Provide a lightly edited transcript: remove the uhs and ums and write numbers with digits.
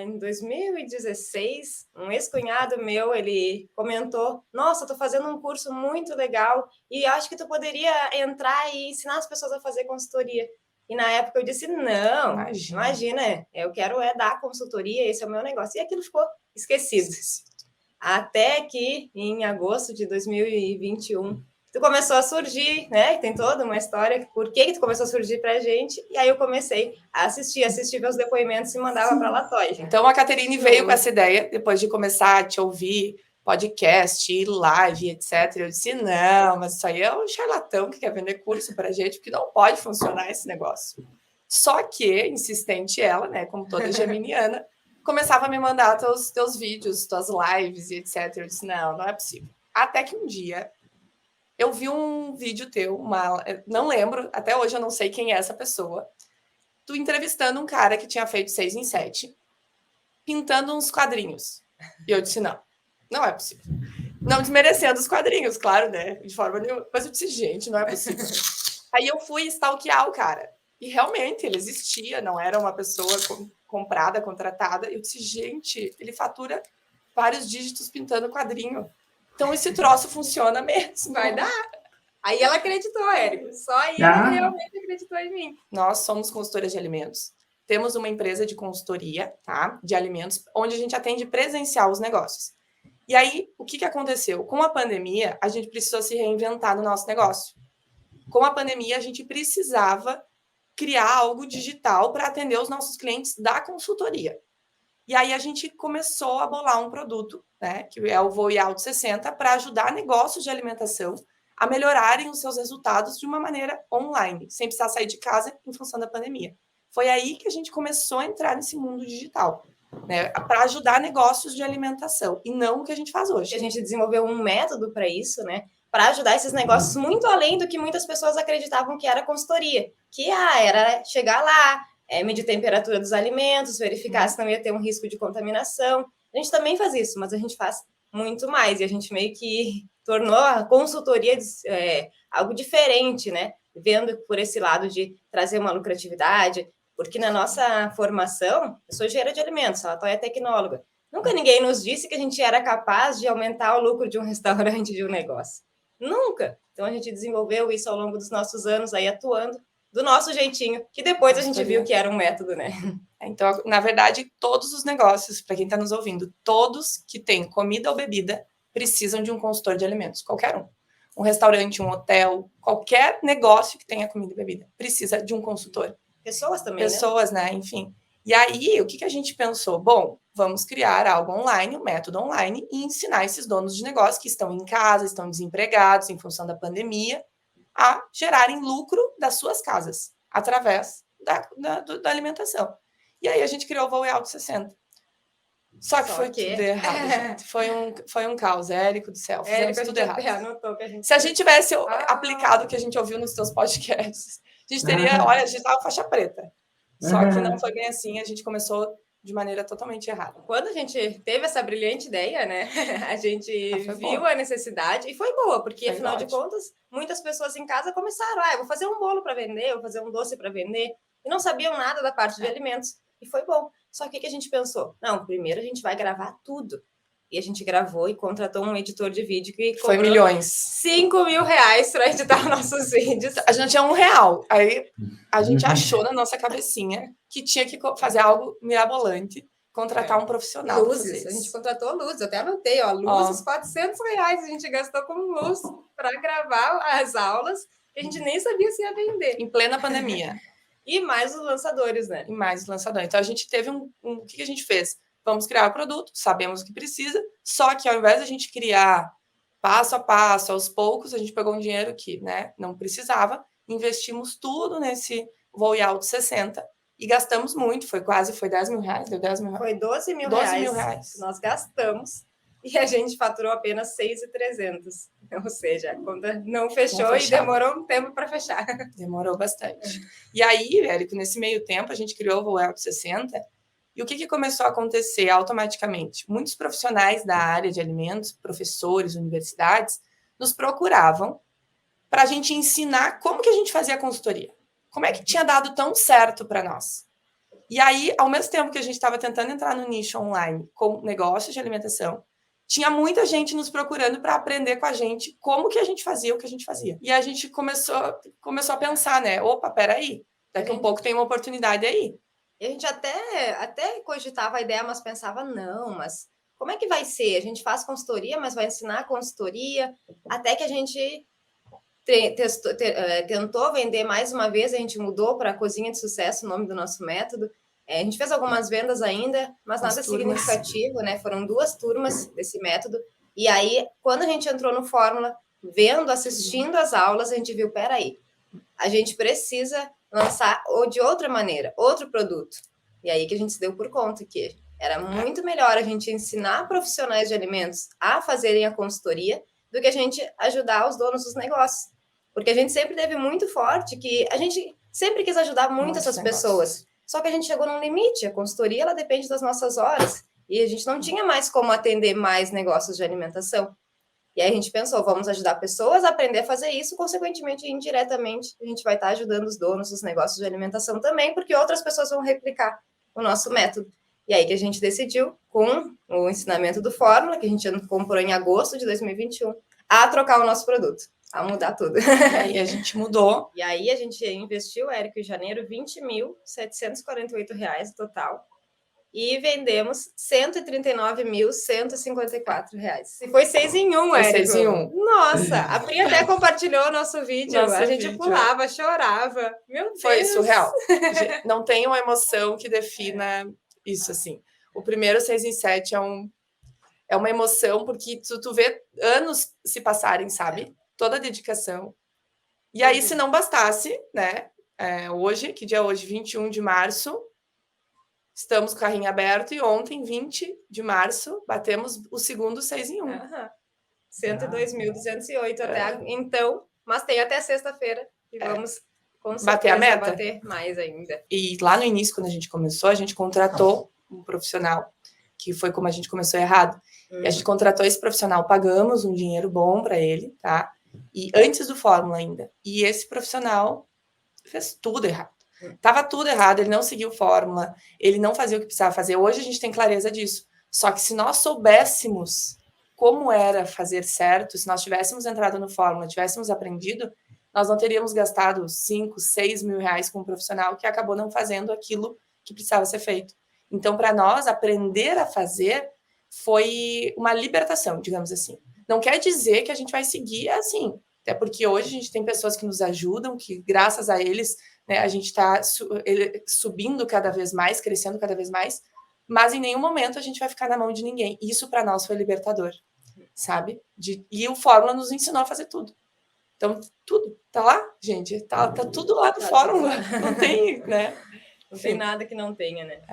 em 2016, um ex-cunhado meu, ele comentou, nossa, tô fazendo um curso muito legal e acho que tu poderia entrar e ensinar as pessoas a fazer consultoria. E na época eu disse, não, imagina, eu quero dar consultoria, esse é o meu negócio. E aquilo ficou esquecido. Até que, em agosto de 2021, tu começou a surgir, né? Tem toda uma história, por que tu começou a surgir pra gente, e aí eu comecei a assistir meus depoimentos e mandava para a Latoya. Então a Caterine veio com essa ideia, depois de começar a te ouvir, podcast, live, etc. Eu disse, não, mas isso aí é um charlatão que quer vender curso pra gente, porque não pode funcionar esse negócio. Só que, insistente ela, né, como toda geminiana, começava a me mandar teus vídeos, tuas lives e etc. Eu disse, não é possível. Até que um dia eu vi um vídeo teu, não lembro, até hoje eu não sei quem é essa pessoa, tu entrevistando um cara que tinha feito 6 em 7, pintando uns quadrinhos. E eu disse, não é possível. Não desmerecendo os quadrinhos, claro, né? De forma nenhuma. Mas eu disse, gente, não é possível. Aí eu fui stalkear o cara. E realmente ele existia, não era uma pessoa comprada, contratada. Eu disse, gente, ele fatura vários dígitos pintando quadrinho. Então esse troço funciona mesmo. Vai dar. Aí ela acreditou, Érico. Só aí ela realmente acreditou em mim. Nós somos consultoras de alimentos. Temos uma empresa de consultoria, tá? De alimentos, onde a gente atende presencial os negócios. E aí, o que aconteceu? Com a pandemia, a gente precisou se reinventar no nosso negócio. Com a pandemia, a gente precisava criar algo digital para atender os nossos clientes da consultoria. E aí, a gente começou a bolar um produto, né? Que é o Voe Alto 60, para ajudar negócios de alimentação a melhorarem os seus resultados de uma maneira online, sem precisar sair de casa em função da pandemia. Foi aí que a gente começou a entrar nesse mundo digital, né, para ajudar negócios de alimentação, e não o que a gente faz hoje. A gente desenvolveu um método para isso, né, para ajudar esses negócios muito além do que muitas pessoas acreditavam que era consultoria, que era chegar lá, medir a temperatura dos alimentos, verificar se não ia ter um risco de contaminação. A gente também faz isso, mas a gente faz muito mais, e a gente meio que tornou a consultoria algo diferente, né? Vendo por esse lado de trazer uma lucratividade, porque na nossa formação, eu sou engenheira de alimentos, a Latoya é tecnóloga. Nunca ninguém nos disse que a gente era capaz de aumentar o lucro de um restaurante, de um negócio. Nunca. Então a gente desenvolveu isso ao longo dos nossos anos aí atuando do nosso jeitinho, que depois a gente viu que era um método, né? Então, na verdade, todos os negócios, para quem está nos ouvindo, todos que têm comida ou bebida, precisam de um consultor de alimentos, qualquer um. Um restaurante, um hotel, qualquer negócio que tenha comida e bebida, precisa de um consultor. Pessoas também, Pessoas, né? Enfim. E aí, o que a gente pensou? Bom, vamos criar algo online, um método online, e ensinar esses donos de negócio que estão em casa, estão desempregados em função da pandemia, a gerarem lucro das suas casas, através da alimentação. E aí a gente criou o Voe Alto 60. Só que foi tudo errado, gente. Foi um caos, Érico do céu. Fizemos tudo errado. Se a gente tivesse aplicado o que a gente ouviu nos teus podcasts, a gente teria, olha, a gente tava faixa preta. Só que não foi bem assim, a gente começou de maneira totalmente errada. Quando a gente teve essa brilhante ideia, né? A gente viu a necessidade e foi boa, porque afinal de contas, muitas pessoas em casa começaram, eu vou fazer um bolo para vender, vou fazer um doce para vender, e não sabiam nada da parte de alimentos. E foi bom. Só que o que a gente pensou? Não, primeiro a gente vai gravar tudo. E a gente gravou e contratou um editor de vídeo que foi milhões. 5 mil reais para editar nossos vídeos. A gente tinha R$1. Aí a gente achou na nossa cabecinha que tinha que fazer algo mirabolante, contratar um profissional. Luzes, a gente contratou luzes, eu até anotei, luzes, R$400 a gente gastou com luz para gravar as aulas, que a gente nem sabia se ia vender. Em plena pandemia. E mais os lançadores, né? E mais os lançadores. Então a gente teve o que a gente fez? Vamos criar o produto, sabemos o que precisa, só que ao invés de a gente criar passo a passo, aos poucos, a gente pegou um dinheiro que, né, não precisava, investimos tudo nesse Voe Alto 60 e gastamos muito, foi 10 mil reais, deu 10 mil reais. Foi 12 mil reais. Nós gastamos e a gente faturou apenas 6.300. Ou seja, a conta não fechou e demorou um tempo para fechar. Demorou bastante. E aí, Érico, nesse meio tempo, a gente criou o Voe Alto 60. E o que começou a acontecer automaticamente? Muitos profissionais da área de alimentos, professores, universidades, nos procuravam para a gente ensinar como que a gente fazia a consultoria. Como é que tinha dado tão certo para nós? E aí, ao mesmo tempo que a gente estava tentando entrar no nicho online com negócios de alimentação, tinha muita gente nos procurando para aprender com a gente como que a gente fazia o que a gente fazia. E a gente começou a pensar, né? Opa, peraí, daqui a um pouco tem uma oportunidade aí. E a gente até cogitava a ideia, mas pensava, não, mas como é que vai ser? A gente faz consultoria, mas vai ensinar consultoria, até que a gente tentou vender mais uma vez, a gente mudou para Cozinha de Sucesso, o nome do nosso método. A gente fez algumas vendas ainda, mas nada significativo, né? Foram 2 turmas desse método. E aí, quando a gente entrou no Fórmula, vendo, assistindo as aulas, a gente viu, peraí, a gente precisa lançar de outra maneira, outro produto. E aí que a gente se deu por conta que era muito melhor a gente ensinar profissionais de alimentos a fazerem a consultoria do que a gente ajudar os donos dos negócios. Porque a gente sempre teve muito forte que a gente sempre quis ajudar muito essas pessoas. Só que a gente chegou num limite. A consultoria, ela depende das nossas horas. E a gente não tinha mais como atender mais negócios de alimentação. E aí a gente pensou, vamos ajudar pessoas a aprender a fazer isso, consequentemente, indiretamente, a gente vai estar ajudando os donos dos negócios de alimentação também, porque outras pessoas vão replicar o nosso método. E aí que a gente decidiu, com o ensinamento do Fórmula, que a gente comprou em agosto de 2021, a trocar o nosso produto, a mudar tudo. E aí a gente mudou. E aí a gente investiu, Érico, em janeiro, R$20.748 no total. E vendemos R$139.154. E foi 6 em 1, Érico. 6 em 1. Nossa, a Pri até compartilhou o nosso vídeo. A gente pulava, chorava. Meu Deus. Foi surreal. Não tem uma emoção que defina isso, assim. O primeiro 6 em 7 é uma emoção, porque tu vê anos se passarem, sabe? Toda a dedicação. E aí, se não bastasse, né? Hoje, que dia é hoje? 21 de março. Estamos com o carrinho aberto e ontem, 20 de março, batemos o segundo 6 em 1. 102.208 até então, mas tem até sexta-feira e vamos com certeza bater a meta, bater mais ainda. E lá no início, quando a gente começou, a gente contratou um profissional, que foi como a gente começou errado. E a gente contratou esse profissional, pagamos um dinheiro bom para ele, tá? E antes do Fórmula ainda. E esse profissional fez tudo errado. Tava tudo errado, ele não seguiu Fórmula, ele não fazia o que precisava fazer. Hoje a gente tem clareza disso. Só que se nós soubéssemos como era fazer certo, se nós tivéssemos entrado no Fórmula, tivéssemos aprendido, nós não teríamos gastado 5, 6 mil reais com um profissional que acabou não fazendo aquilo que precisava ser feito. Então, para nós, aprender a fazer foi uma libertação, digamos assim. Não quer dizer que a gente vai seguir assim, até porque hoje a gente tem pessoas que nos ajudam, que graças a eles, né, a gente está subindo cada vez mais, crescendo cada vez mais, mas em nenhum momento a gente vai ficar na mão de ninguém. Isso para nós foi libertador, sabe? E o Fórmula nos ensinou a fazer tudo. Então, tudo tá lá, gente, tá tudo lá do Fórmula. Não tem, né? Não tem nada que não tenha, né?